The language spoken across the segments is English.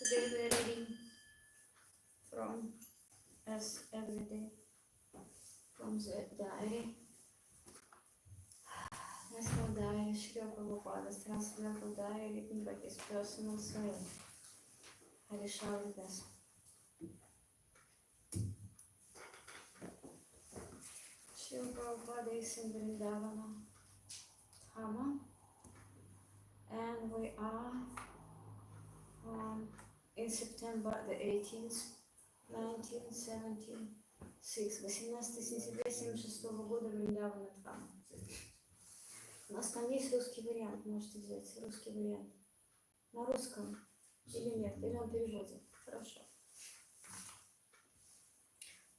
Today we are reading from, as every day, from the diary. National Diary, Srila Prabhupada's transcendental diary written by his personal servant, Harishalidas. Srila Prabhupada is in Vrindavana, Dhama, and we are in September the 18th, 1976, 18 сентября 76 года, Вриндавана, Dhama. У нас там есть русский вариант, можете взять русский вариант. На русском или нет? Или он переводит? Хорошо.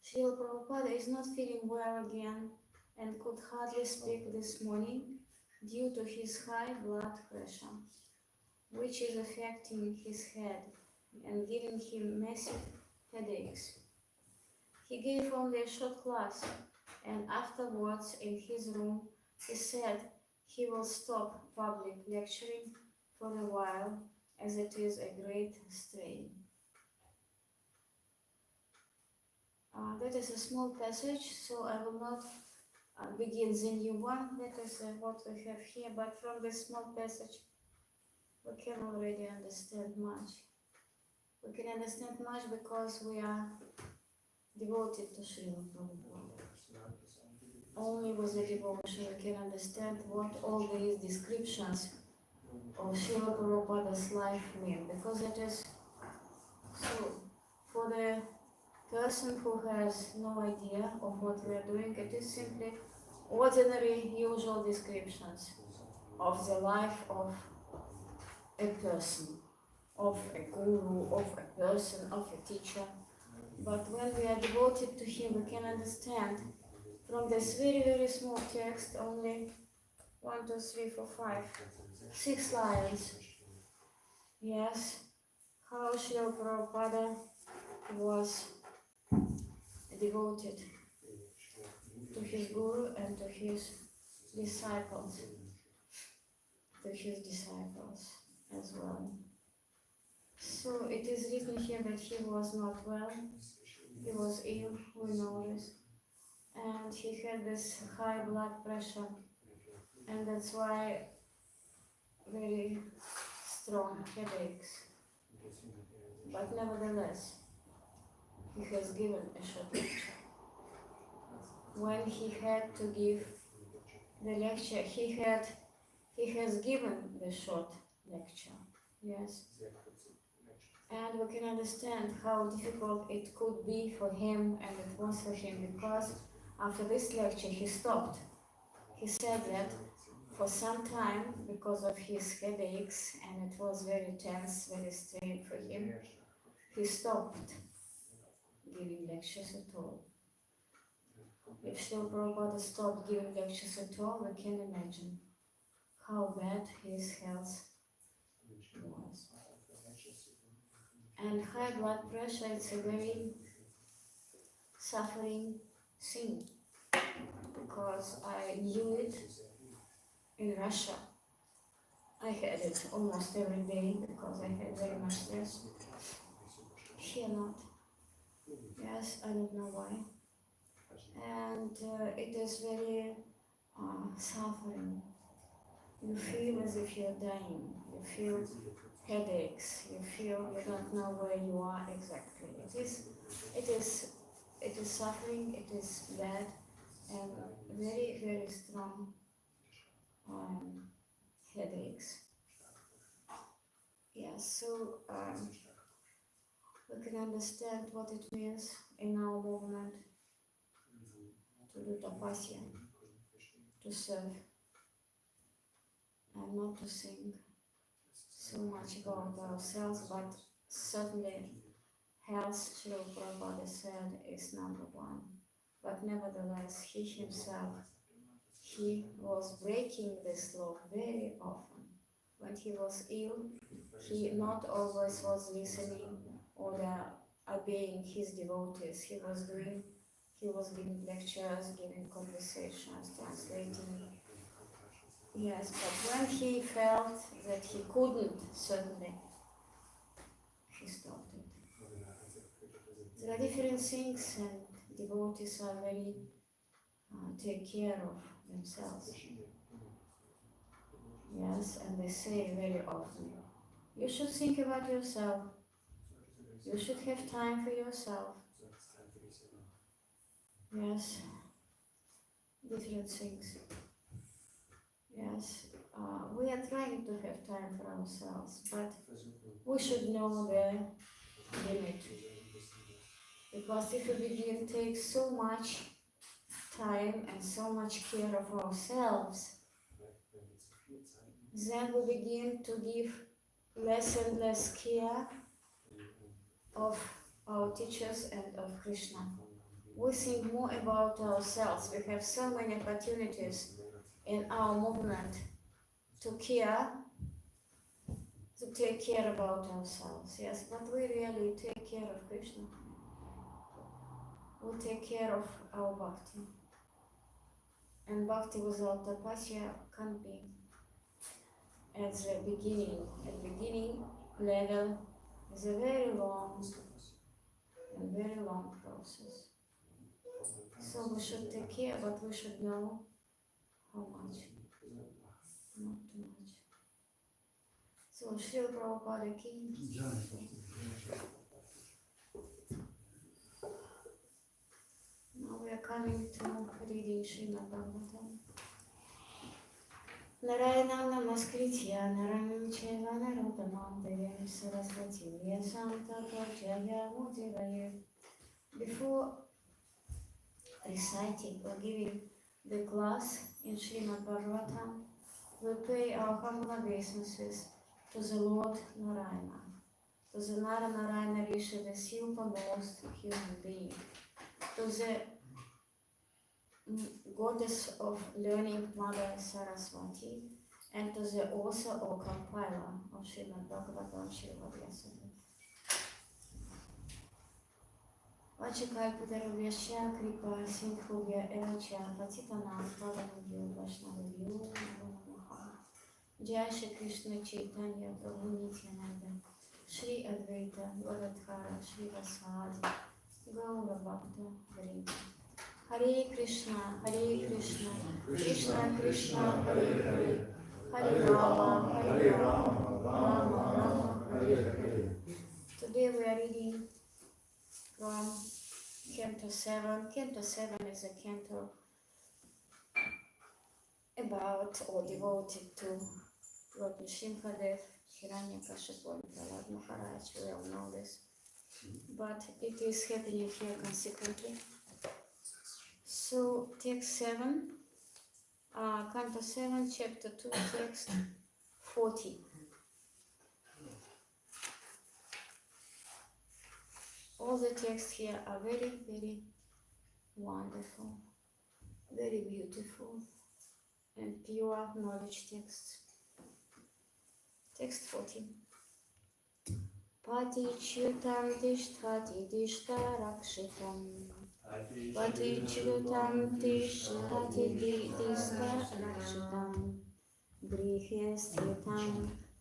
Srila Prabhupada is not feeling well again and could hardly speak this morning due to his high blood pressure, which is affecting his head and giving him massive headaches. He gave only a short class, and afterwards in his room he said he will stop public lecturing for a while, as it is a great strain. That is a small passage, so I will not begin the new one. That is what we have here, but from this small passage we can already understand much. We can understand much because we are devoted to Srila Prabhupada. Only with the devotion we can understand what all these descriptions of Srila Prabhupada's life mean, because it is so. For the person who has no idea of what we are doing, it is simply ordinary, usual descriptions of the life of a person, of a guru, of a person, of a teacher. But when we are devoted to him, we can understand from this very, very small text, only 1, 2, 3, 4, 5, 6 lines. Yes, how Srila Prabhupada was devoted to his guru and to his disciples, as well. So it is written here that he was not well, he was ill, we know this, and he had this high blood pressure, and that's why very strong headaches. But nevertheless, he has given a short lecture. When he had to give the lecture, he has given the short lecture. Yes. And we can understand how difficult it could be for him, and it was for him, because after this lecture he stopped. He said that for some time, because of his headaches, and it was very tense, very strained for him, he stopped giving lectures at all. If Srila Prabhupada stopped giving lectures at all, we can imagine how bad his health was. And high blood pressure is a very suffering thing, because I knew it in Russia. I had it almost every day because I had very much stress. Here not. Yes, I don't know why. And it is very suffering. You feel as if you're dying. You feel headaches. You feel you don't know where you are exactly. It is suffering. It is bad, and very, very strong headaches. Yes, so we can understand what it means in our movement to do tapasya, to serve, and not to think so much about ourselves, but certainly health, Srila Prabhupada said, is number one. But nevertheless, he himself, he was breaking this law very often. When he was ill, he not always was listening or obeying his devotees. He was giving lectures, giving conversations, translating. Yes, but when he felt that he couldn't, certainly, he stopped it. There are different things, and devotees are very take care of themselves. Yes, and they say very often, you should think about yourself. You should have time for yourself. Yes, different things. Yes, we are trying to have time for ourselves, but we should know the limit. Because if we begin to take so much time and so much care of ourselves, then we begin to give less and less care of our teachers and of Krishna. We think more about ourselves. We have so many opportunities in our movement to care, to take care about ourselves, yes, but we really take care of Krishna. We take care of our bhakti. And bhakti without tapasya can't be. At the beginning level is a very long process. So we should take care, but we should know how much, not too much. So Srila Prabhupada ki. Now we are coming to reading Srimad Bhagavatam. Narayanam namaskritya naram chaiva narottamam devim saraswatim vyasam tato jaya mudiraye. Before reciting or giving the class in Srimad Bhagavatam, we pay our humble obeisances to the Lord Narayana, to the Narayana Rishi, the supermost human being, to the goddess of learning, Mother Saraswati, and to the author or compiler of Srimad Bhagavatam, Srila Vyasadeva. Vachakalpatarubhyasya kripa sindhubhya evacha patitanam pavanabhyo vaishnavabhyo namo namaha. Jai Shri Krishna Chaitanya Prabhu Nityananda Shri Advaita Gadadhara Shri Vasadi Gaura Bhakta Vrinda. Hare Krishna, Krishna Krishna, Hare Hare, Hare Rama, Rama Rama, Hare Hare. Today we are reading from Canto 7. Canto 7 is a canto about or devoted to Lord Nrsimhadev, Hiranyakashipu, and Prahlad Maharaj. We all know this, but it is happening here consequently. So, text 7, Canto 7, chapter 2, text 40. All the texts here are very, very wonderful. Very beautiful and pure knowledge text. Text 14. Patichutam tishtati dishtarakshitam. Patichutam tishtati dishtarakshitam. Grihe sthitam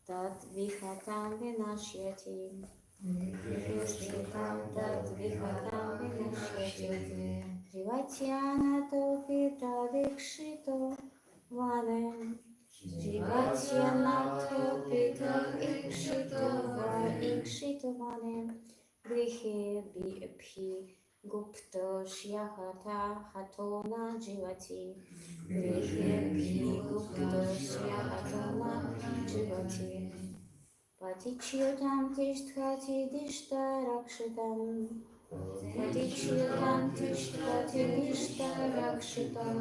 tat vihatam vinashyati. Grihe sthitam tat vihatam vinashyati. Trivatyanato pitadikshito vanem. Trivatyanato pitadikshito vanem. Grihe bhi gupto shyahata hatona jivati. Grihe bhi gupto shyahata jivati. Patichutam tishthati dishtarakshitam. Patichutam tishthati dishtarakshitam.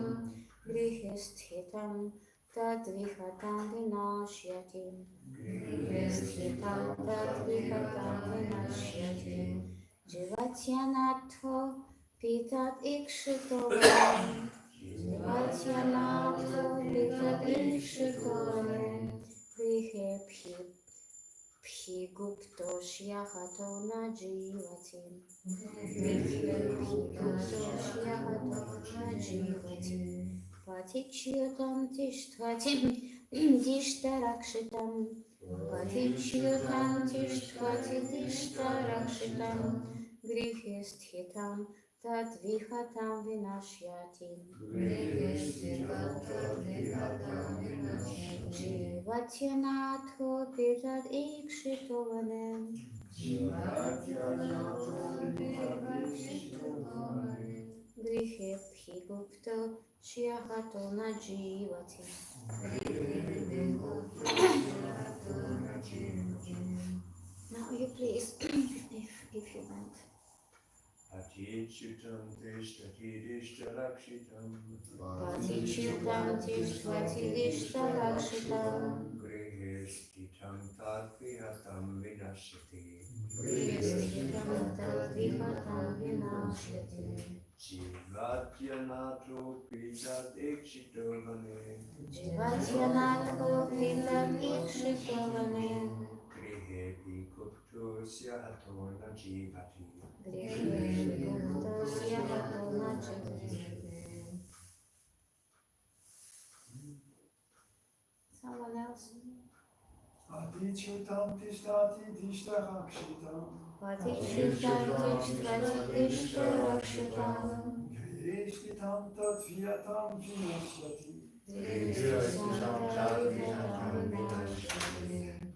Grihe sthitam tad vihatam vinashyati. Grihe sthitam tad vihatam vinashyati. Jivatyanato pitat ikshito vanem. Jivatyanato pitat ikshito vanem. Grihe phi gupto shyahato na jivati. Grihe phi gupto shyahato na jivati. Patichutam tishthatim dishtarakshitam. Patichutam tishthatim dishtarakshitam. Grihe sthitam tad vihatam vinashyati. Grihe sthitam tad vihatam vinashyati. Jivatyanato pitat ikshito vanem. Jivatyanato pitat ikshito vanem. Grihe phi gupto shyahato na jivati. Now you please, if you want. Patichutam tishtati dishtarakshitam. Patichutam tishtati dishtarakshitam. Grihe sthitam tad vihatam vinashyati. Grihe sthitam tad vihatam vinashyati. Jivatyanato pitat ikshito vanem. Jivatyanato pitat ikshito vanem. Grihe bhikupto syahato na jivati. Grihe gupto syahato na jivati. Someone else? Patichutam tishtati dishtarakshitam. Patichutam tishtati dishtarakshitam. Grihe sthitam tad vihatam vinashyati.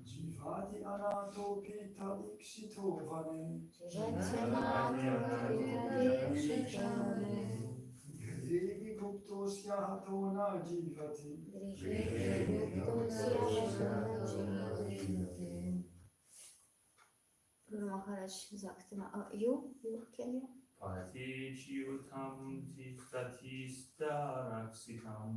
Jivati anato pitat ikshito vanem. Grihe gupto syahato na jivati. Guru Maharaj sagt immer, you, can you? Patichutam tishtati staraksitam.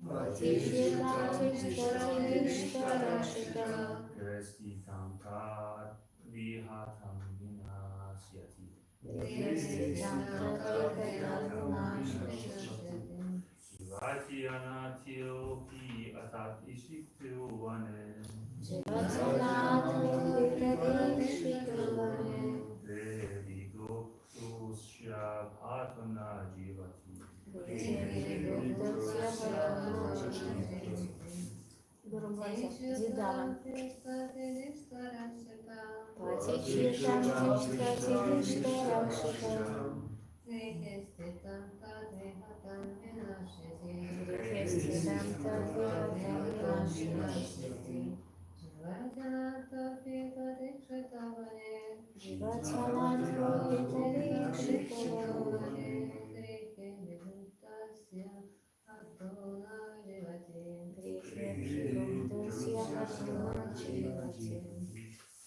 Patichutam tishtati dishtarakshitam. Grestitam tad vihatam vinashyati. Grestitam tad vihatam vinashyati. Jivatyanatyo pi atat ishikto vanem. Jivatyanato pitat ikshito vanem. Devi gupto shyabhatana jivati. Guru Maharaj Didam. Patichutam tishtati dishtarakshitam. Grihestitam tad vihatam vinashyati. Jivatyanato pitat ikshito vanem.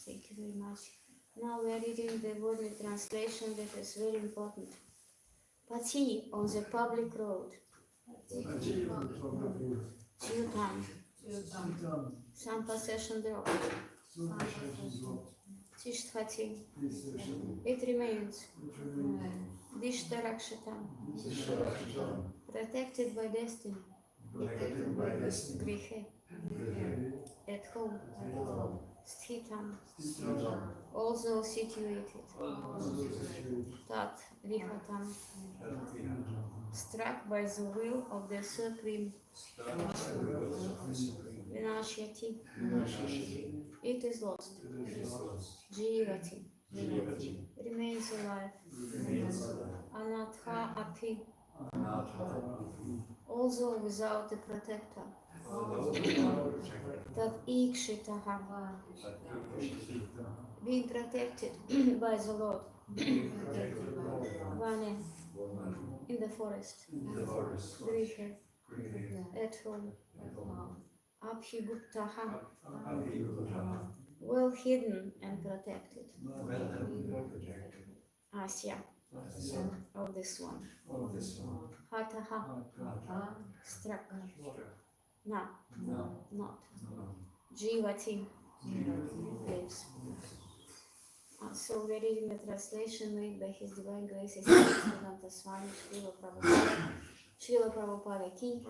Thank you very much. Now we are reading the wordly translation that is very important. Pati on the public road. Chutam. Some possession dropped. Tishthati. Tishtati. It remains. It remains. Dishtarakshatam. Tishtarakshatam. Protected by destiny. Protected by destiny. Grihe. Grihe. At home. Home. Sthitam. Sthitam. Also situated. Also situated. Tat. Vihatam. Tatvihata. Struck by the will of the Supreme. Struck by the will of the Supreme. Vinashyati. Vinashyati. It is lost. It is lost. Jivati. Jivati. Remains alive. Remains alive. Anatha api. Anatha. Also without a protector. Although without protector. Tat ikshitaha. Tishtata. Being protected by the Lord. Protected by Vane. In the forest. in the forest. Grihe. Grihe. At home. Abhiguptaha. Abhiguptaha. Well hidden and protected. Well and protected. Asya. Asya. Of this one. Of this one. Hataha. Hataha. Struck. Struck. Na. No. Not. No. Jivati. Jivati. Lives. So we're reading the translation made by His Divine Grace Siddhanta Swami Srila Prabhupada Ki.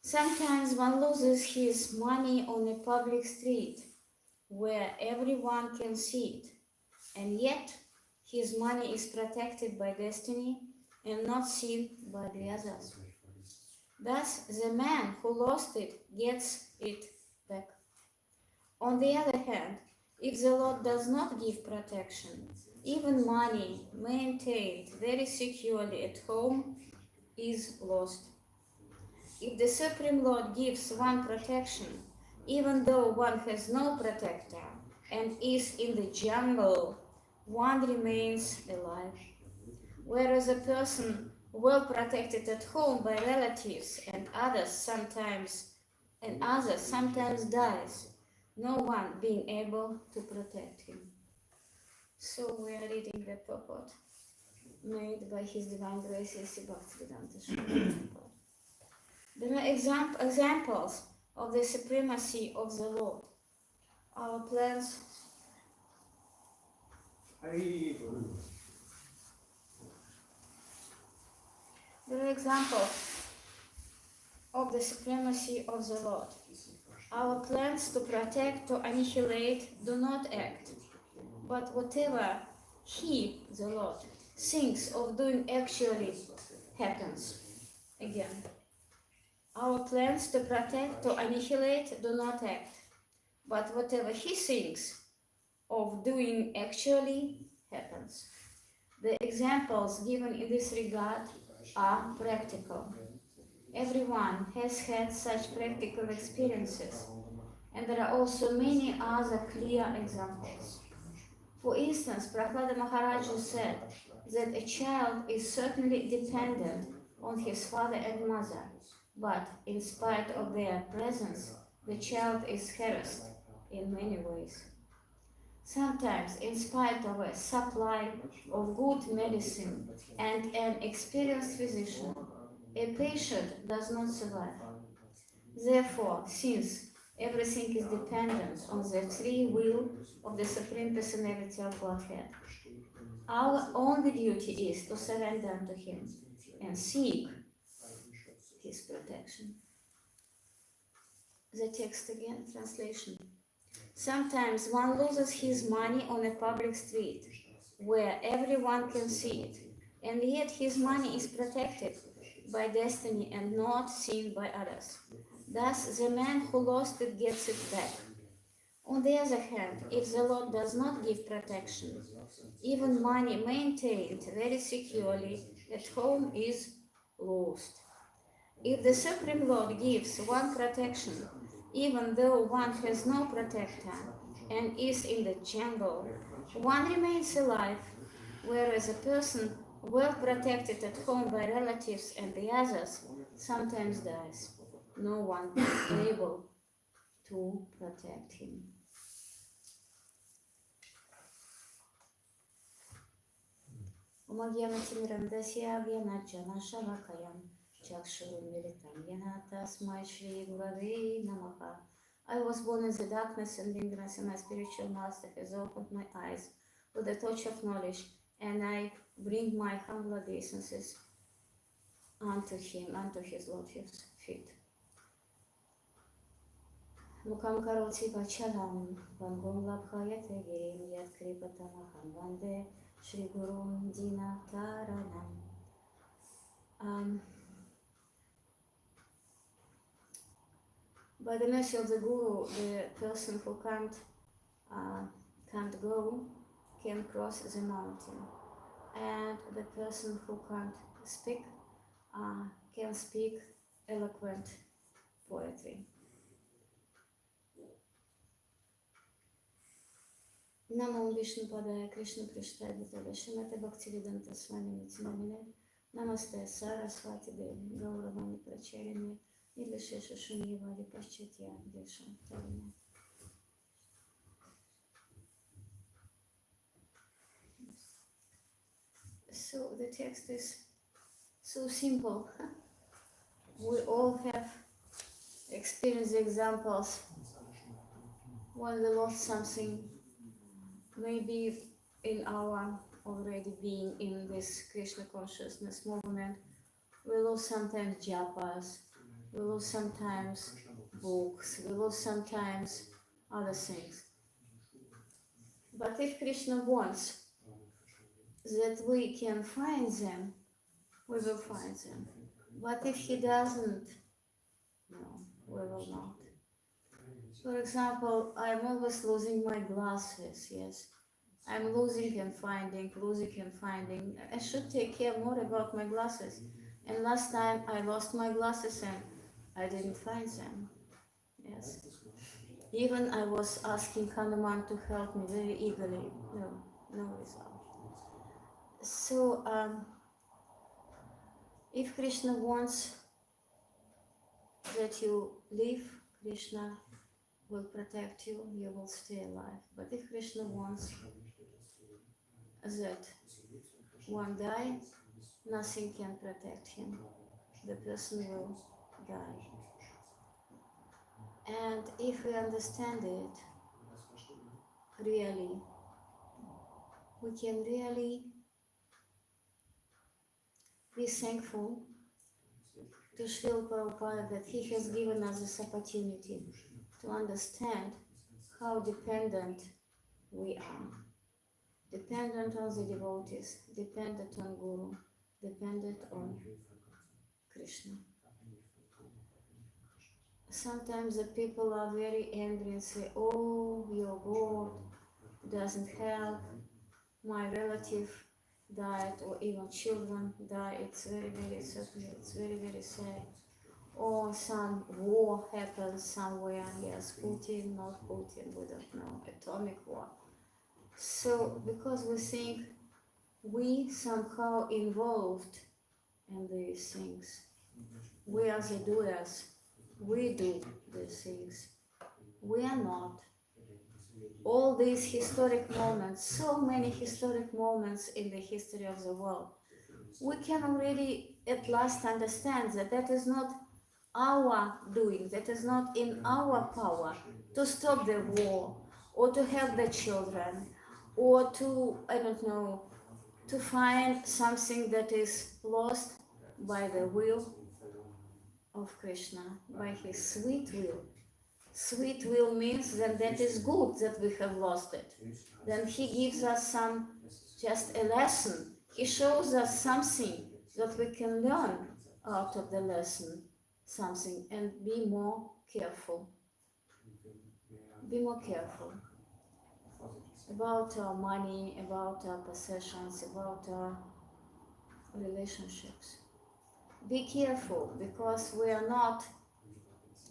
Sometimes one loses his money on a public street where everyone can see it, and yet his money is protected by destiny and not seen by the others. Thus, the man who lost it gets it back. On the other hand, if the Lord does not give protection, even money maintained very securely at home is lost. If the Supreme Lord gives one protection, even though one has no protector and is in the jungle, one remains alive. Whereas a person well protected at home by relatives and others sometimes dies, no one being able to protect him. So we are reading the purport made by His Divine Grace Bhaktivedanta Swami. There are examples of the supremacy of the Lord. Our plans There are examples of the supremacy of the Lord. Our plans to protect, to annihilate, do not act. But whatever He, the Lord, thinks of doing actually happens. Again. Our plans to protect, to annihilate, do not act. But whatever He thinks of doing actually happens. The examples given in this regard are practical. Everyone has had such practical experiences, and there are also many other clear examples. For instance, Prahlada Maharaja said that a child is certainly dependent on his father and mother, but in spite of their presence, the child is harassed in many ways. Sometimes, in spite of a supply of good medicine and an experienced physician, a patient does not survive. Therefore, since everything is dependent on the free will of the Supreme Personality of Godhead, our only duty is to surrender to Him and seek His protection. The text again, translation. Sometimes one loses his money on a public street where everyone can see it, and yet his money is protected by destiny and not seen by others. Thus, the man who lost it gets it back. On the other hand, if the Lord does not give protection, even money maintained very securely at home is lost. If the Supreme Lord gives one protection, even though one has no protector and is in the jungle, one remains alive, whereas a person well protected at home by relatives and the others sometimes dies, no one being able to protect him. Chakshuru Militam Yana Tasmai Shri Gurave Namaha I was born in the darkness and ignorance, and my spiritual master has opened my eyes with the touch of knowledge, and I bring my humble obeisances unto him, unto his lotus feet. Mukam karoti vachalam, vangom labhayate girim yat kripatamaham vande Shri Gurum Dina Taranam. By the mercy of the Guru, the person who can't go can cross the mountain, and the person who can't speak can speak eloquent poetry. Namo Vishnu Padaya Krishna Prishthaya Bhutale Shrimate Bhaktivedanta Swami Nityanamine Namaste Saraswati Devi Gauravani Pracharine Nirvishesha Shunyavadi Paschatya Desha Tarine. So the text is so simple. We all have experienced examples when we lost something, maybe in our already being in this Krishna consciousness movement. We lose sometimes japas, we lose sometimes books, we lose sometimes other things. But if Krishna wants that we can find them, we will find them. But if he doesn't, no, we will not. For example, I'm always losing my glasses, yes. I'm losing and finding, losing and finding. I should take care more about my glasses. And last time I lost my glasses and I didn't find them, yes. Even I was asking Hanuman to help me very eagerly, no result. So, if Krishna wants that you live, Krishna will protect you, you will stay alive. But if Krishna wants that one die, nothing can protect him. The person will die. And if we understand it really, we can really be thankful to Srila Prabhupada that he has given us this opportunity to understand how dependent we are. Dependent on the devotees, dependent on Guru, dependent on Krishna. Sometimes the people are very angry and say, oh, your God doesn't help, my relative died, or even children die, it's very, very sad, it's very, very sad. Or some war happens somewhere, yes, Putin, not Putin, we don't know, atomic war. So, because we think we somehow involved in these things, we are the doers, we do these things, we are not. All these historic moments, so many historic moments in the history of the world, we can already at last understand that that is not our doing, that is not in our power to stop the war, or to help the children, or to, I don't know, to find something that is lost by the will of Krishna, by his sweet will. Sweet will means that that is good that we have lost it. Then he gives us just a lesson. He shows us something that we can learn out of the lesson, something, and be more careful. Be more careful about our money, about our possessions, about our relationships. Be careful, because we are not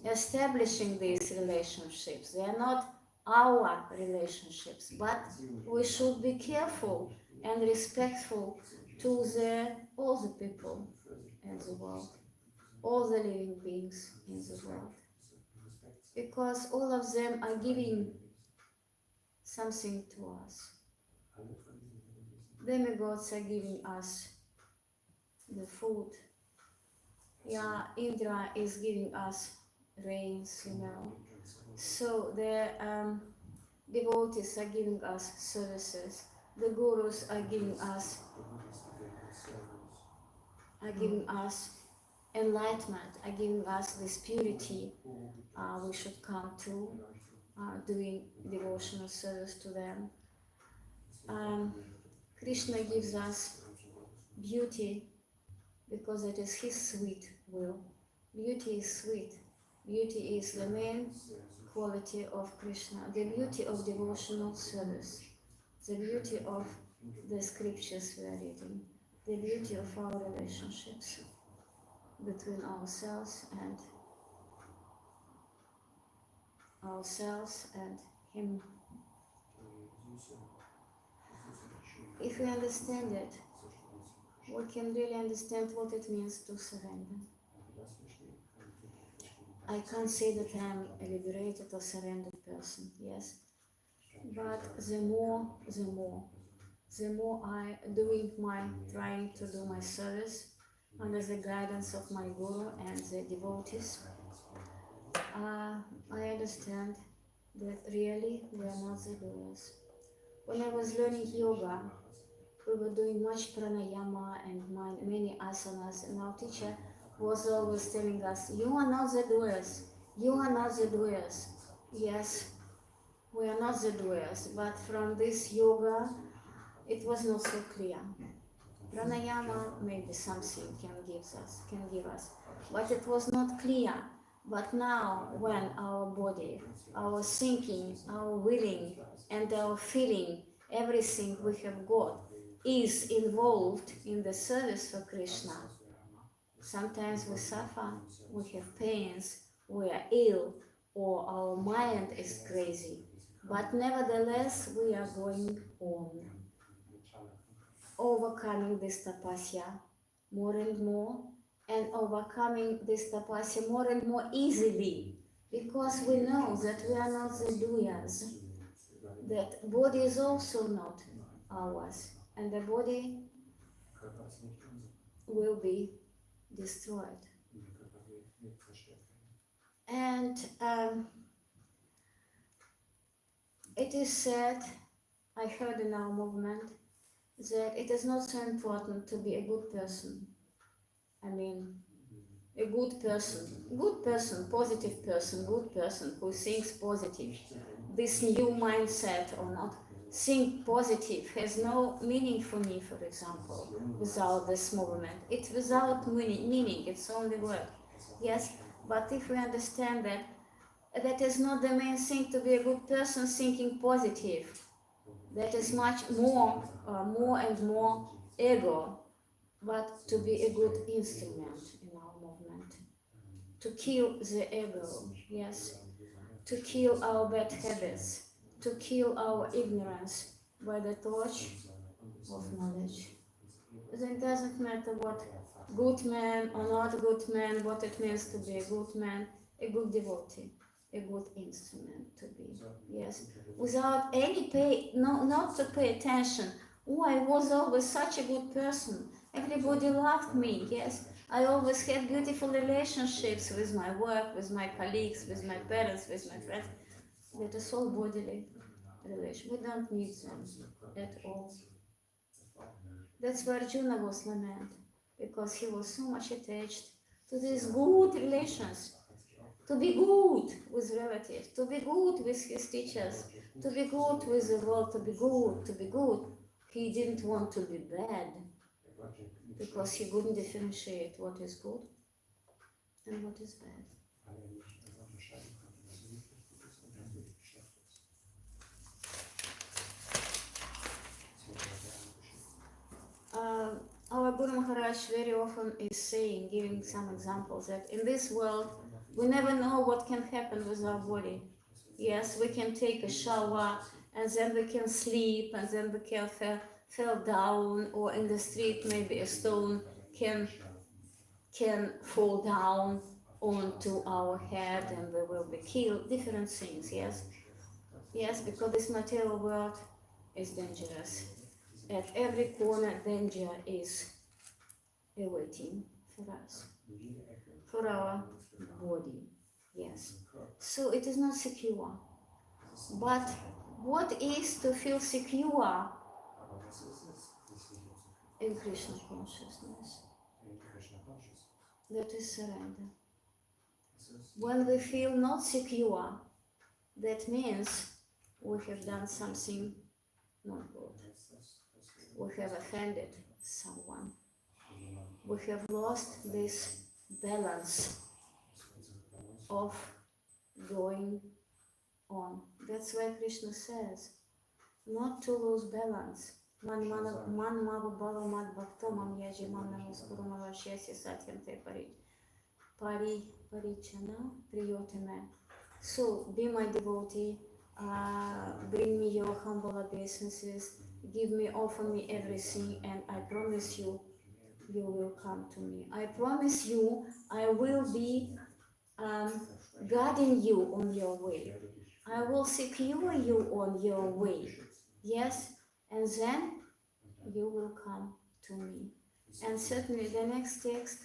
establishing these relationships. They are not our relationships, but we should be careful and respectful to all the people in the world, all the living beings in the world, because all of them are giving something to us. Demigods are giving us the food. Yeah, Indra is giving us rains, So the devotees are giving us services. The gurus are giving us enlightenment, are giving us this purity. We should come to doing devotional service to them. Krishna gives us beauty because it is his sweet will. Beauty is sweet. Beauty is the main quality of Krishna, the beauty of devotional service, the beauty of the scriptures we are reading, the beauty of our relationships between ourselves and him. If we understand it, we can really understand what it means to surrender. I can't say that I'm a liberated or surrendered person, yes, but the more I trying to do my service under the guidance of my guru and the devotees, I understand that really we are not the doers. When I was learning yoga, we were doing much pranayama and many asanas, and our teacher was always telling us, you are not the doers, you are not the doers. Yes, we are not the doers, but from this yoga, it was not so clear. Pranayama maybe something can give us, but it was not clear. But now, when our body, our thinking, our willing, and our feeling, everything we have got, is involved in the service for Krishna, sometimes we suffer, we have pains, we are ill, or our mind is crazy. But nevertheless, we are going on, overcoming this tapasya more and more, and overcoming this tapasya more and more easily, because we know that we are not the doers, that body is also not ours, and the body will be destroyed. And it is said, I heard in our movement, that it is not so important to be a good person. I mean, a good person, positive person, good person who thinks positive. This new mindset or not, think positive has no meaning for me, for example, without this movement. It's without meaning, it's only word. Yes, but if we understand that, that is not the main thing to be a good person thinking positive. That is much more and more ego, but to be a good instrument in our movement. To kill the ego, yes, to kill our bad habits, to kill our ignorance by the torch of knowledge. Then it doesn't matter what good man or not good man, what it means to be a good man, a good devotee, a good instrument to be, yes, without any not to pay attention. Oh, I was always such a good person. Everybody loved me, yes. I always had beautiful relationships with my work, with my colleagues, with my parents, with my friends. That is all bodily relation. We don't need them at all. That's why Arjuna was lament, because he was so much attached to these good relations. To be good with relatives, to be good with his teachers, to be good with the world, to be good. He didn't want to be bad, because he couldn't differentiate what is good and what is bad. Our Guru Maharaj very often is saying, giving some examples, that in this world, we never know what can happen with our body. Yes, we can take a shower, and then we can sleep, and then we can fall down, or in the street maybe a stone can fall down onto our head, and we will be killed. Different things, yes? Yes, because this material world is dangerous. At every corner, danger is awaiting for us, for our body. Yes. So it is not secure. But what is to feel secure Aber was ist es, sich sicher zu fühlen? in Krishna consciousness? In Krishna Consciousness. That is surrender. Es ist When we feel not secure, that means we have done something not good. We have offended someone. We have lost this balance of going on. That's why Krishna says, not to lose balance. Man mava bhava mad bhakto mam yaji man namaskuru mavashyasya satyam te parichana priyotime. So, be my devotee, bring me your humble obeisances, give me, offer me everything, and I promise you, you will come to me. I promise you, I will be guiding you on your way. I will secure you on your way. Yes, and then you will come to me. And certainly the next text,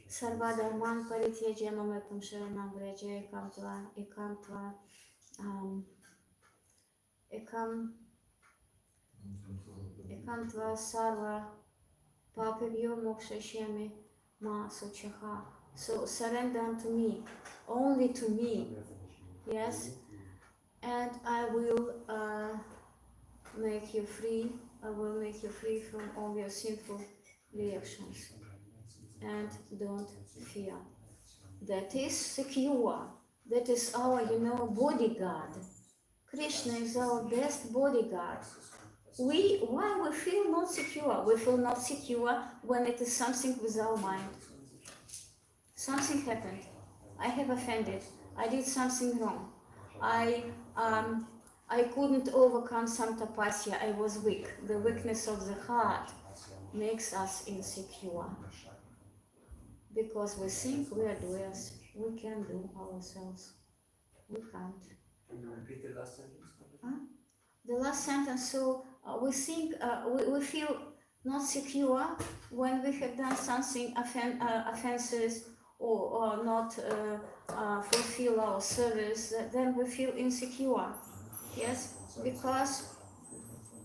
Sarvadharman parityajya mamekam sharanam vraja ekam tva sarva papavyo mokshashyami ma suchaha. So surrender unto me, only to me, yes, and I will make you free. I will make you free from all your sinful reactions. And don't fear. That is secure. That is our, bodyguard. Krishna is our best bodyguard. Why we feel not secure? We feel not secure when it is something with our mind. Something happened. I have offended. I did something wrong. I couldn't overcome some tapasya. I was weak. The weakness of the heart makes us insecure. Because we think we are doers. We can do ourselves. We can't. Can you repeat the last sentence? The last sentence, so we think, we feel not secure when we have done something offenses or not fulfill our service, then we feel insecure. Yes, because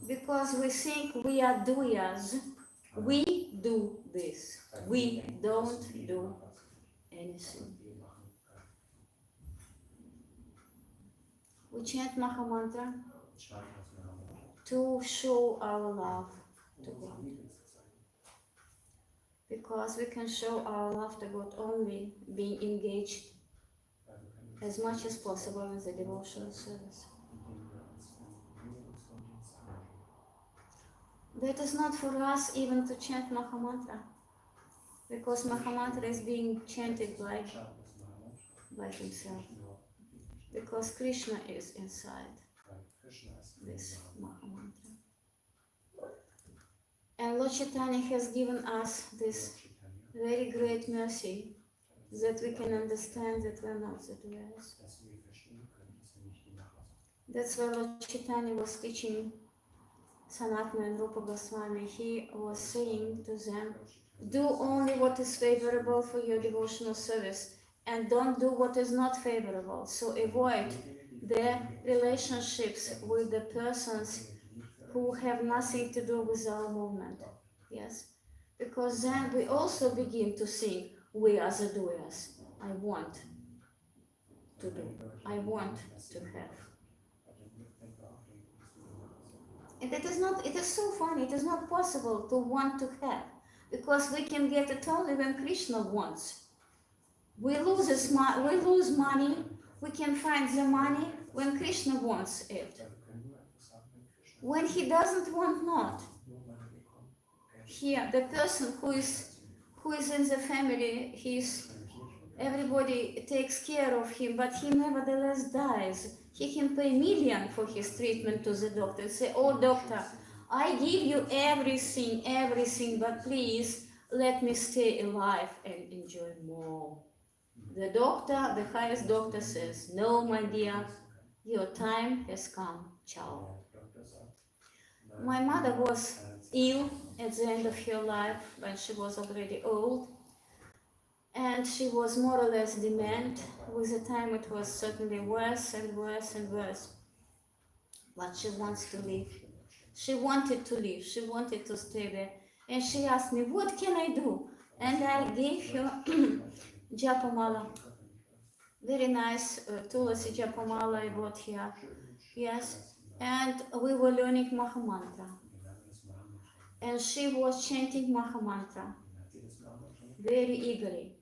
we think we are doers. We do this. We don't do anything. We chant Maha Mantra to show our love to God. Because we can show our love to God only being engaged as much as possible in the devotional service. That is not for us even to chant Maha Mantra, because Maha Mantra is being chanted by himself, because Krishna is inside this Maha Mantra. And Lord Chaitanya has given us this very great mercy that we can understand that we are not the doers. That's why Lord Chaitanya was teaching Sanatana and Rupa Goswami. He was saying to them, do only what is favorable for your devotional service and don't do what is not favorable. So avoid the relationships with the persons who have nothing to do with our movement. Yes? Because then we also begin to think we are the doers. I want to do. I want to have. And it is so funny, it is not possible to want to have, because we can get it only when Krishna wants. We lose money, we can find the money when Krishna wants it. When he doesn't want, not. Here, the person who is in the family, everybody takes care of him, but he nevertheless dies. He can pay million for his treatment to the doctor. Say, oh doctor, I give you everything, but please let me stay alive and enjoy more. The doctor, the highest doctor says, no my dear, your time has come, ciao. My mother was ill at the end of her life when she was already old. And she was more or less dement. With the time it was certainly worse and worse and worse. But she wants to leave. She wanted to leave. She wanted to stay there. And she asked me, what can I do? And I gave her Japamala. Very nice Tulasi Japamala I bought here. Yes. And we were learning Mahamantra. And she was chanting Mahamantra very eagerly.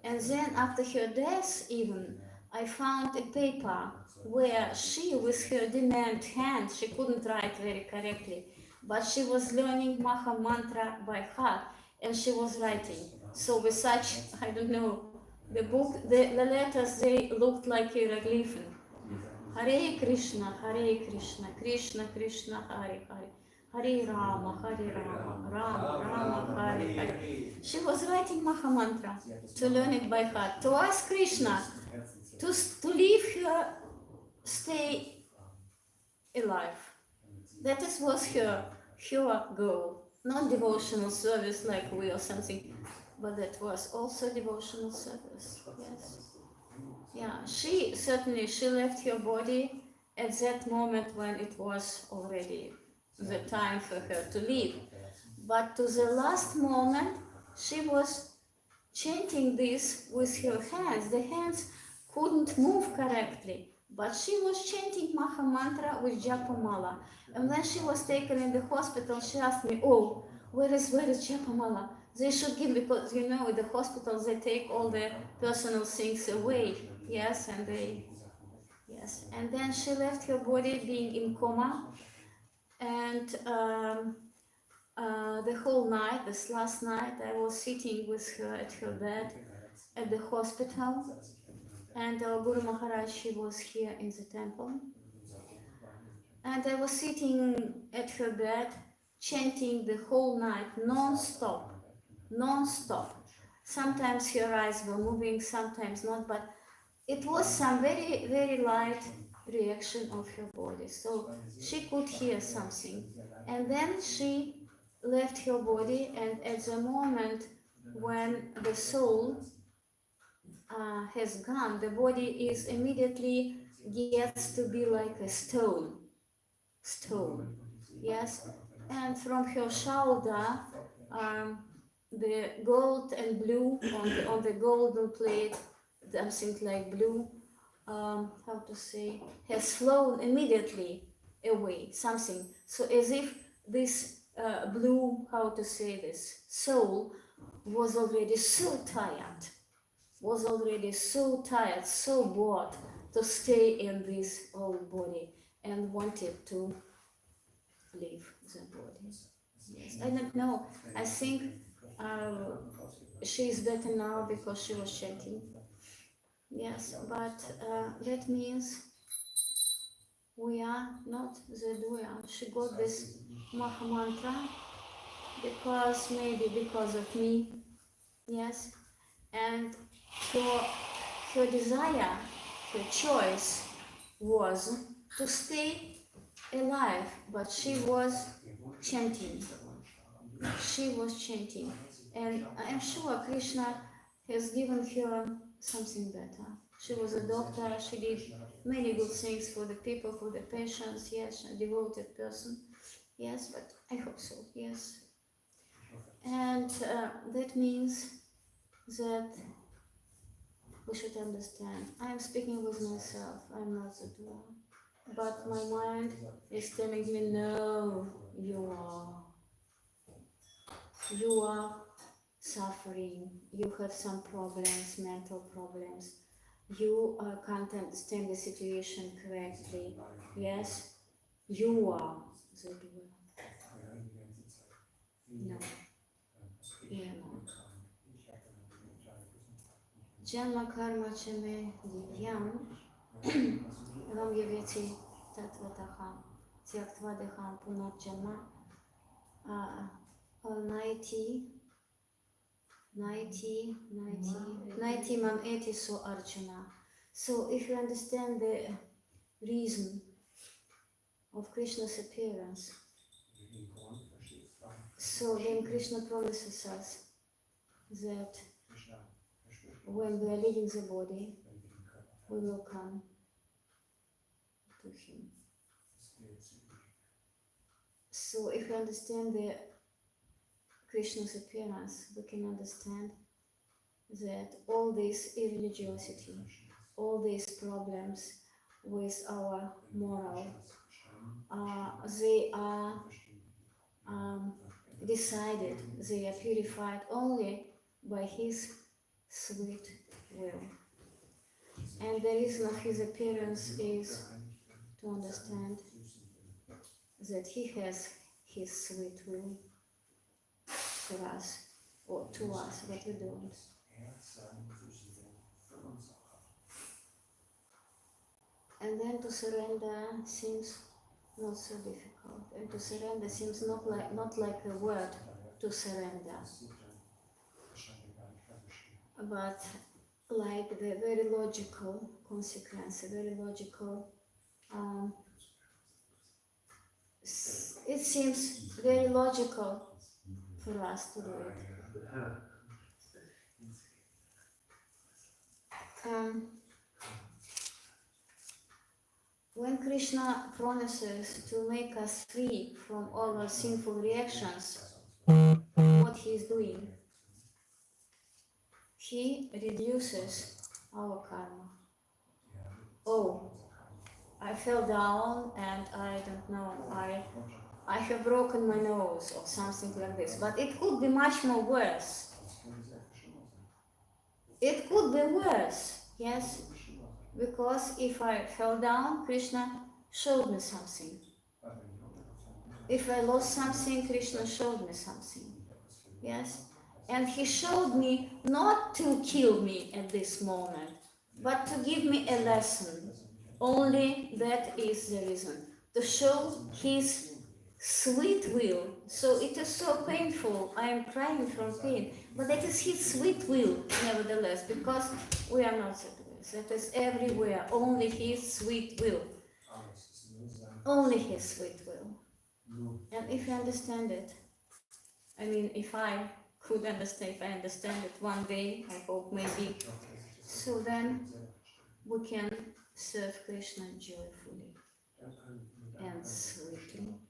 And then after her death even, I found a paper where she, with her dement hand, she couldn't write very correctly, but she was learning Maha Mantra by heart, and she was writing. So with such, I don't know, the book, the letters, they looked like hieroglyphs. Hare Krishna, Krishna Krishna, Hare Hare. Hare Rama, Rama Rama, Hare Hare. She was writing Maha Mantra to learn it by heart, to ask Krishna to leave her, stay alive. That was her goal. Not devotional service like we or something, but that was also devotional service. Yes. Yeah, she left her body at that moment when it was already the time for her to leave. But to the last moment, she was chanting this with her hands. The hands couldn't move correctly, but she was chanting Maha Mantra with Japamala. And when she was taken in the hospital, she asked me, oh, where is Japamala? They should give, because you know, in the hospitals they take all the personal things away. Yes, and then she left her body being in coma, and the whole night, this last night, I was sitting with her at her bed at the hospital, and our Guru Maharaj, she was here in the temple, and I was sitting at her bed, chanting the whole night, non-stop. Sometimes her eyes were moving, sometimes not, but it was some very, very light reaction of her body, so she could hear something. And then she left her body, and at the moment when the soul has gone, the body is immediately gets to be like a stone, yes, and from her shoulder, the gold and blue on the golden plate, something like blue, how to say, has flown immediately away, something. So as if this blue, how to say this, soul was already so tired, so bored to stay in this old body and wanted to leave the body. Yes, I don't know. I think she is better now because she was chanting. Yes, but that means we are not the doer. She got this Maha Mantra maybe because of me. Yes, and her desire, her choice was to stay alive, but she was chanting. And I'm sure Krishna has given her something better. She was a doctor, she did many good things for the people, for the patients, yes, a devoted person. Yes, but I hope so, yes. And that means that we should understand. I'm speaking with myself, I'm not the doer. But my mind is telling me, no, you are suffering, you have some problems, mental problems, you can't understand the situation correctly. Yes, you are the doer. No. Janma karma chame divyam ram yaveti tatvataham tyaktva punarjanma naiti mam eti so Arjuna. So if you understand the reason of Krishna's appearance, so then Krishna promises us that when we are leaving the body, wenn wir den Körper we verlassen, will come to him. dass wir zu ihm gehen. So if we understand the Krishna's appearance, we can understand that all this irreligiosity, all these problems with our moral, they are decided, they are purified only by his sweet will. And the reason of his appearance is to understand that he has his sweet will for us, or to us, what we don't. And then to surrender seems not so difficult. And to surrender seems not like a word to surrender, but like the very logical consequence, a very logical. It seems very logical for us to do it. When Krishna promises to make us free from all our sinful reactions, what he is doing? He reduces our karma. Oh, I fell down and I don't know, I have broken my nose or something like this. But it could be much more worse. It could be worse, yes. Because if I fell down, Krishna showed me something. If I lost something, Krishna showed me something. Yes? And he showed me not to kill me at this moment, but to give me a lesson. Only that is the reason. To show his sweet will. So it is so painful. I am crying from pain. But that is his sweet will, nevertheless, because we are not that way. That is everywhere. Only his sweet will. Only his sweet will. And if you understand it, I mean, if I could understand, if I understand it one day, I hope maybe, so then we can serve Krishna joyfully and sweetly.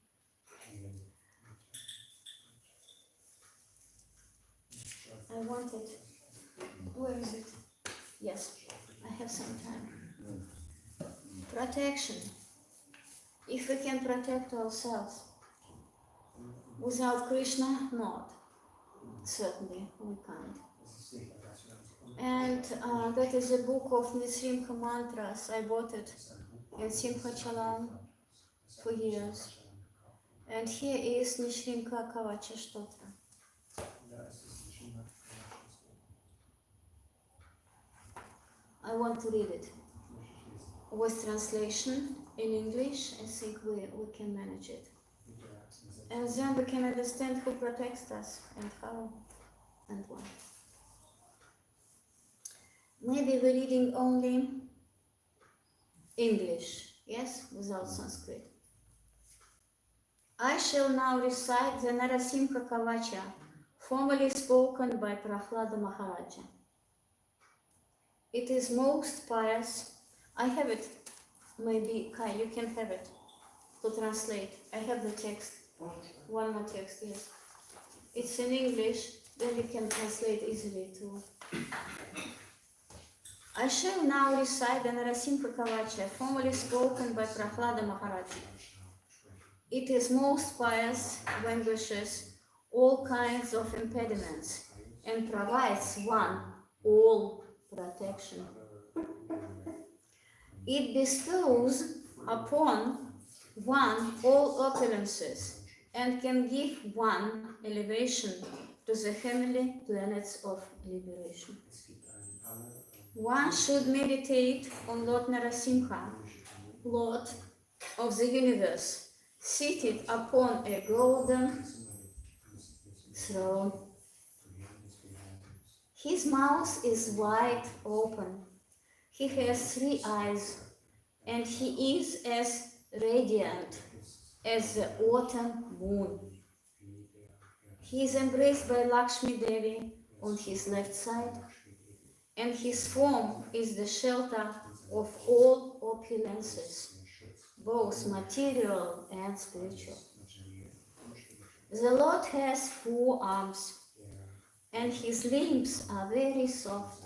I wanted, where is it? Yes, I have some time. Protection. If we can protect ourselves, without Krishna, not. Certainly, we can't. And that is a book of Nisrimka mantras. I bought it in Simhachalam for years. And here is Nisrimka Kavacha Stotra. I want to read it. With translation in English, I think we can manage it. And then we can understand who protects us and how and why. Maybe we're reading only English, yes, without Sanskrit. I shall now recite the Narasimha Kavacha, formerly spoken by Prahlada Maharaja. It is most pious. I have it. Maybe, Kai, you can have it to translate. I have the text. One more text, yes. It's in English, then you can translate easily too. I shall now recite the Narasimha Kavacha, formerly spoken by Prahlada Maharaja. It is most pious, vanquishes all kinds of impediments, and provides one all protection. It bestows upon one all opulences, and can give one elevation to the heavenly planets of liberation. One should meditate on Lord Narasimha, Lord of the universe, seated upon a golden throne. His mouth is wide open. He has 3 eyes, and he is as radiant as the autumn moon. He is embraced by Lakshmi Devi on his left side, and his form is the shelter of all opulences, both material and spiritual. The Lord has 4 arms, and his limbs are very soft.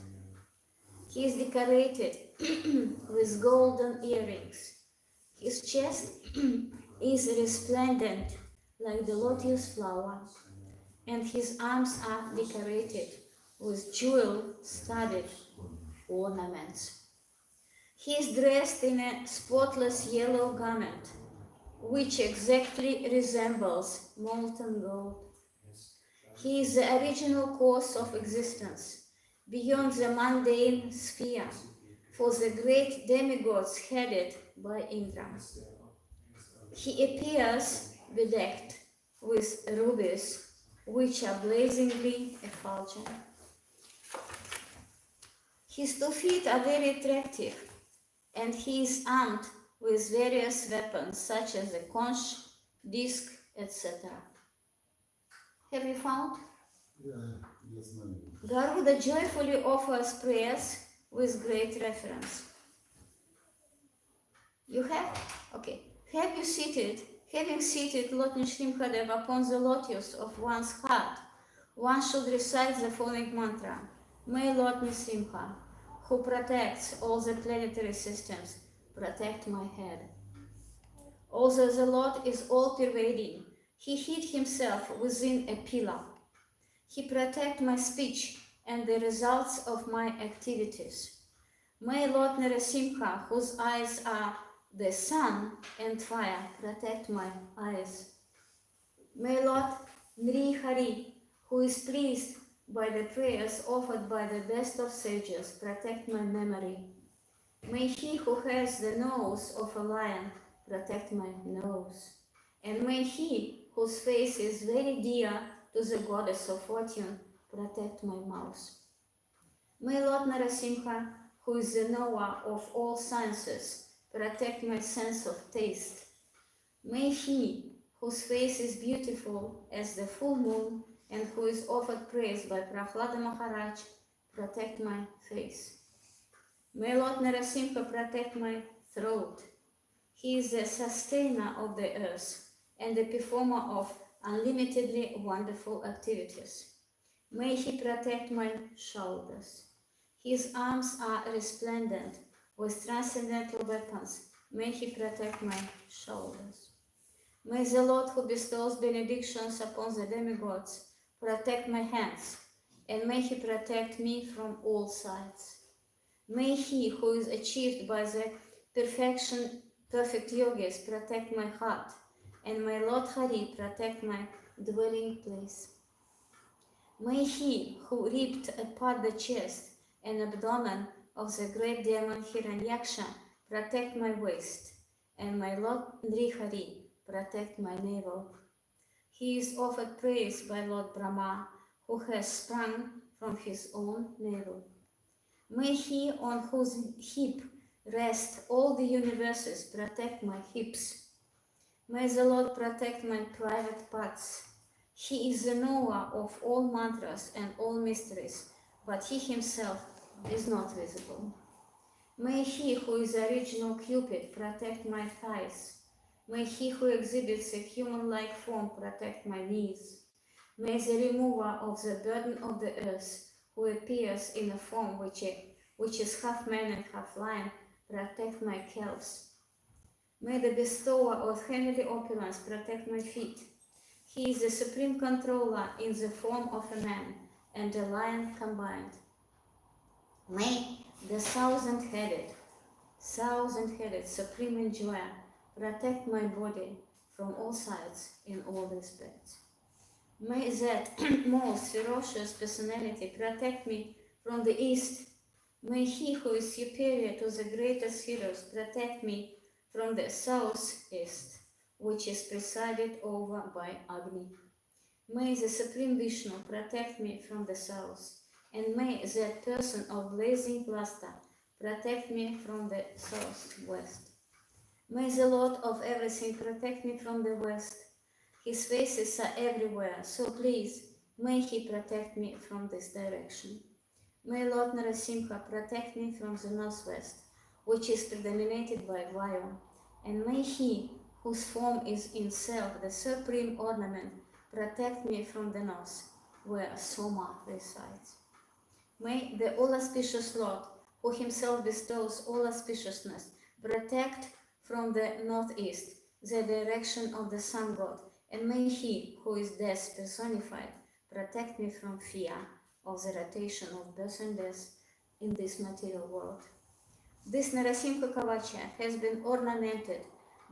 He is decorated with golden earrings. His chest is resplendent like the lotus flower, and his arms are decorated with jewel-studded ornaments. He is dressed in a spotless yellow garment, which exactly resembles molten gold. He is the original cause of existence, beyond the mundane sphere, for the great demigods headed by Indra. He appears bedecked with rubies, which are blazingly effulgent. His 2 feet are very attractive, and he is armed with various weapons, such as a conch, disc, etc. Have you found? Garuda joyfully offers prayers with great reverence. You have? Okay. Having seated Lord Nrsimhadev upon the lotus of one's heart, one should recite the following mantra. May Lord Nrsimha, who protects all the planetary systems, protect my head. Although the Lord is all-pervading, he hid himself within a pillar. He protect my speech and the results of my activities. May Lord Narasimha, whose eyes are the sun and fire, protect my eyes. May Lord Nri Hari, who is pleased by the prayers offered by the best of sages, protect my memory. May he who has the nose of a lion protect my nose. And may he whose face is very dear to the goddess of fortune protect my mouth. May Lord Narasimha, who is the knower of all sciences, protect my sense of taste. May he whose face is beautiful as the full moon and who is offered praise by Prahlada Maharaj protect my face. May Lord Narasimha protect my throat. He is the sustainer of the earth and the performer of unlimitedly wonderful activities. May he protect my shoulders. His arms are resplendent with transcendental weapons. May he protect my shoulders. May the Lord who bestows benedictions upon the demigods protect my hands, and may he protect me from all sides. May he who is achieved by the perfect yogis protect my heart, and may Lord Hari protect my dwelling place. May he who ripped apart the chest and abdomen of the great demon Hiranyaksha protect my waist, and my Lord Nrihari protect my navel. He is offered praise by Lord Brahma, who has sprung from his own navel. May he on whose hip rest all the universes protect my hips. May the Lord protect my private parts. He is the knower of all mantras and all mysteries, but he himself is not visible. May he who is the original Cupid protect my thighs. May he who exhibits a human-like form protect my knees. May the remover of the burden of the earth, who appears in a form which is half man and half lion, protect my calves. May the bestower of heavenly opulence protect my feet. He is the supreme controller in the form of a man and a lion combined. May the thousand-headed supreme enjoyer protect my body from all sides in all respects. May that most ferocious personality protect me from the east. May he who is superior to the greatest heroes protect me from the southeast, which is presided over by Agni. May the Supreme Vishnu protect me from the south, and may that person of blazing luster protect me from the southwest. May the Lord of everything protect me from the west. His faces are everywhere, so please, may he protect me from this direction. May Lord Narasimha protect me from the northwest, which is predominated by Vayu, and may He, whose form is in self the supreme ornament, protect me from the north, where Soma resides. May the all-auspicious Lord, who himself bestows all auspiciousness, protect from the northeast the direction of the sun god, and may He, who is death personified, protect me from fear of the rotation of birth and death in this material world. This Narasimha Kavacha has been ornamented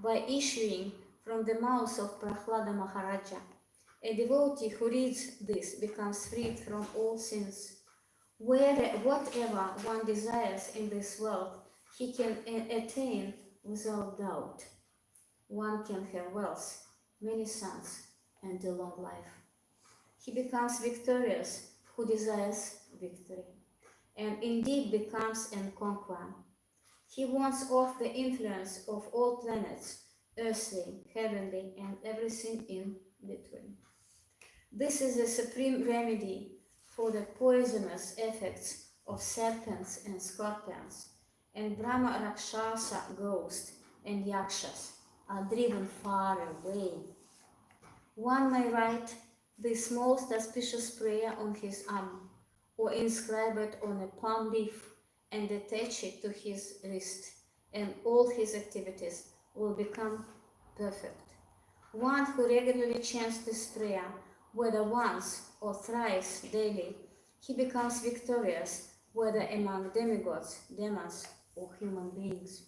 by issuing from the mouth of Prahlada Maharaja. A devotee who reads this becomes freed from all sins. Whatever one desires in this world, he can attain without doubt. One can have wealth, many sons, and a long life. He becomes victorious who desires victory, and indeed becomes an conqueror. He wants off the influence of all planets, earthly, heavenly, and everything in between. This is the supreme remedy for the poisonous effects of serpents and scorpions, and Brahma Rakshasa ghosts and yakshas are driven far away. One may write this most auspicious prayer on his arm, or inscribe it on a palm leaf and attach it to his wrist, and all his activities will become perfect. One who regularly chants this prayer, whether once or thrice daily, he becomes victorious, whether among demigods, demons, or human beings.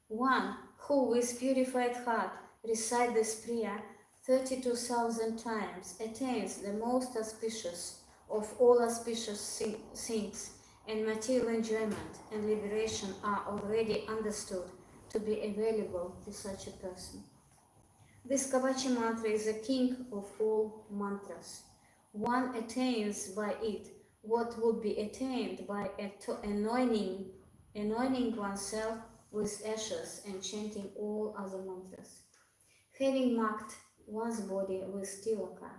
One who with purified heart recite this prayer 32,000 times attains the most auspicious of all auspicious things, and material enjoyment and liberation are already understood to be available to such a person. This Kavacha mantra is the king of all mantras. One attains by it what would be attained by anointing oneself with ashes and chanting all other mantras. Having marked one's body with tilaka,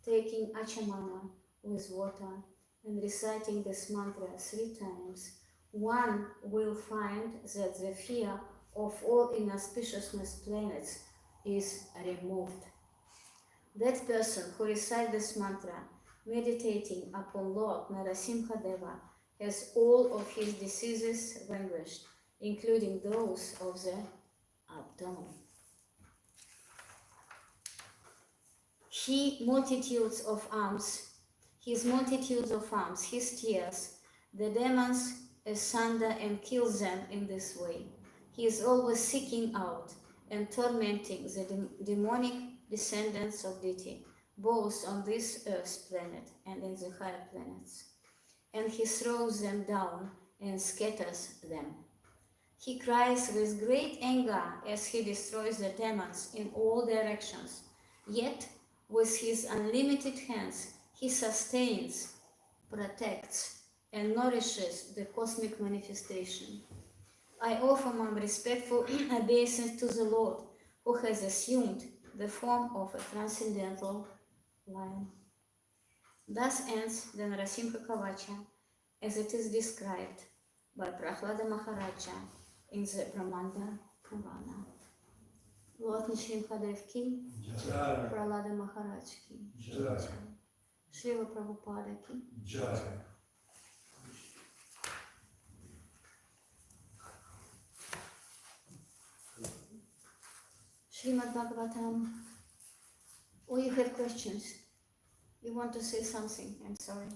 taking achamana with water, and reciting this mantra 3 times, one will find that the fear of all inauspiciousness planets is removed. That person who recites this mantra, meditating upon Lord Narasimha Deva, has all of his diseases vanquished, including those of the abdomen. His multitudes of arms, his tears, the demons asunder and kills them in this way. He is always seeking out and tormenting the demonic descendants of deity, both on this earth planet and in the higher planets. And he throws them down and scatters them. He cries with great anger as he destroys the demons in all directions. Yet, with his unlimited hands, he sustains, protects, and nourishes the cosmic manifestation. I offer my respectful obeisance to the Lord, who has assumed the form of a transcendental lion. Thus ends the Narasimha Kavacha as it is described by Prahlada Maharaja in the Brahmanda Purana. Lord Nrsimhadev Ki, Jai. Prahlada Maharaj Ki, Jai. Srila Prabhupada Ki. Jai. Srimad Bhagavatam. Oh, you have questions? You want to say something? I'm sorry.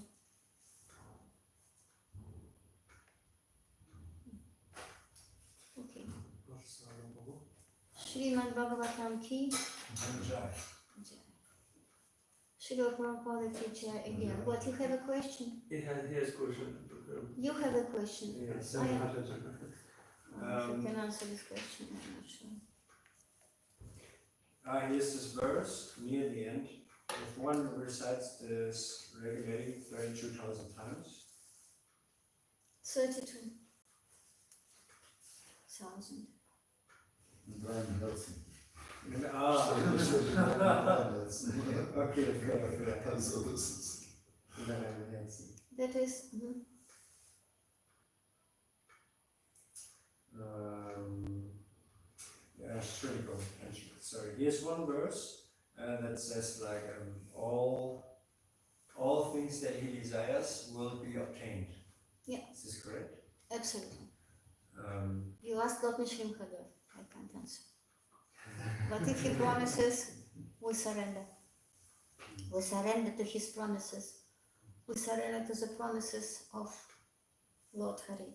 Okay. Srimad Bhagavatam Ki. Jai. Srila Prabhupada Ki Jai again. What, you have a question? He has question. You have a question? Yes. If you can answer this question, I'm not sure. Here's this verse near the end. If one recites this regularly 32,000 times, 32,000. okay, fair. Also, das ist Then I will answer. That is, here's one verse that says like all things that he desires will be obtained. Yeah. Is this correct? Absolutely. Um, You ask God Mishrim Chagaf, I can't answer. But if He promises, we surrender. We surrender to His promises. We surrender to the promises of Lord Hari.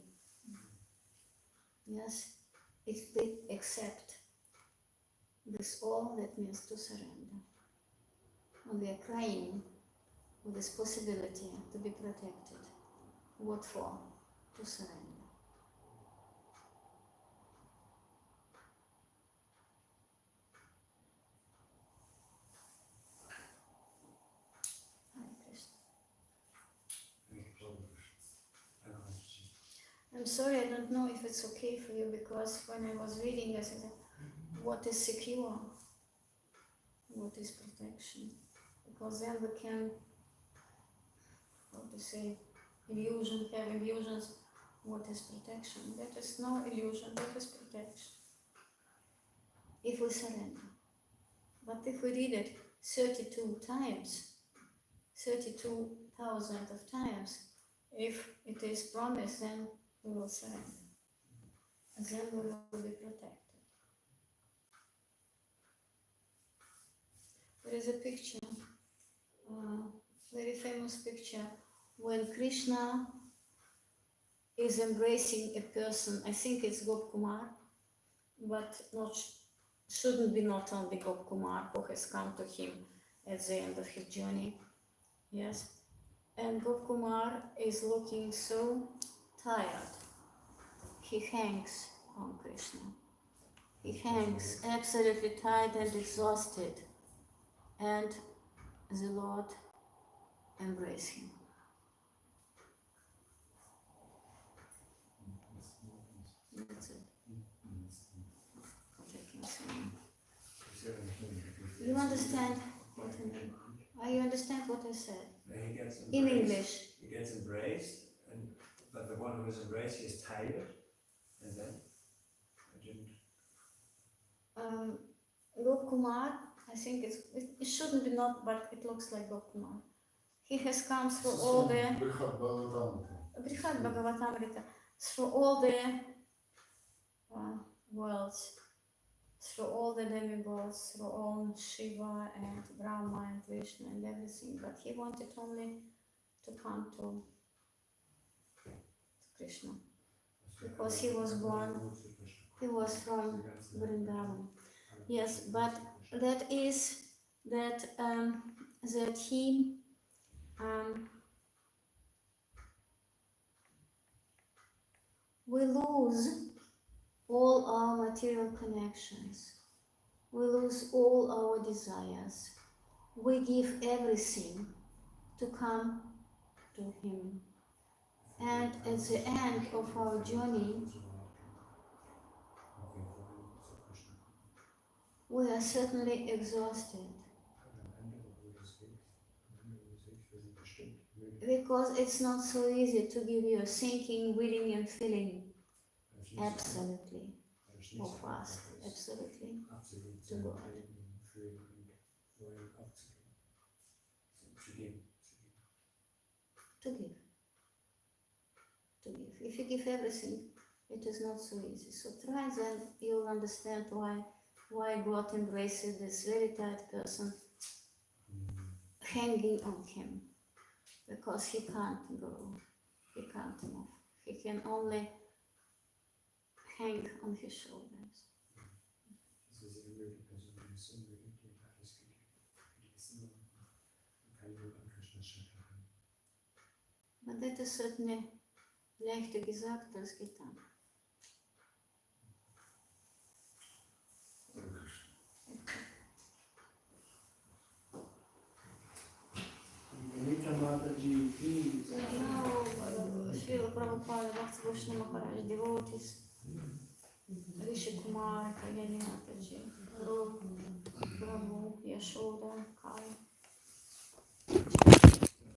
Yes, if we accept this all, that means to surrender. And we are crying with this possibility to be protected. What for? To surrender. Hare Krishna. I'm sorry, I don't know if it's okay for you, because when I was reading, I said, what is secure? What is protection? Because then we can, how to say, have illusions. What is protection? That is no illusion, that is protection. If we surrender. But if we read it 32 times, 32,000 of times, if it is promised, then we will surrender. And then we will be protected. There is a picture, very famous picture, when Krishna is embracing a person. I think it's Gop Kumar, but shouldn't be not only Gop Kumar who has come to him at the end of his journey. Yes. And Gop Kumar is looking so tired. He hangs on Krishna. He hangs absolutely tired and exhausted. And the Lord embraces him. That's it. What I can say. You understand what I mean? You understand what I said? he gets embraced, In English. He gets embraced, but the one who is embraced is tired, and then I didn't. Gop Kumar, I think it shouldn't be not, but it looks like Gop Kumar. He has come through all the Brihad Bhagavatamrita, through all the worlds, through all the demigods, through all Shiva and Brahma and Vishnu and everything, but he wanted only to come to Krishna, because he was born, he was from Vrindavan. Yes, but that is that he we lose all our material connections. We lose all our desires. We give everything to come to Him. And at the end of our journey, we are certainly exhausted. Because it's not so easy to give your thinking, willing and feeling absolutely or fast, absolutely to God. To give. If you give everything, it is not so easy. So try, then you'll understand why God embraces this very tired person hanging on Him. Because he can't go, he can't move. He can only hang on His shoulders. But that is certainly leichter gesagt als getan. Lilamrita Mataji, please. Now, Srila Prabhupada, Bhakti Vaishnava Maharaj, devotees, Rishi Kumar, Kayani Mataji, Rup, Prabhu, Yashoda, Kai.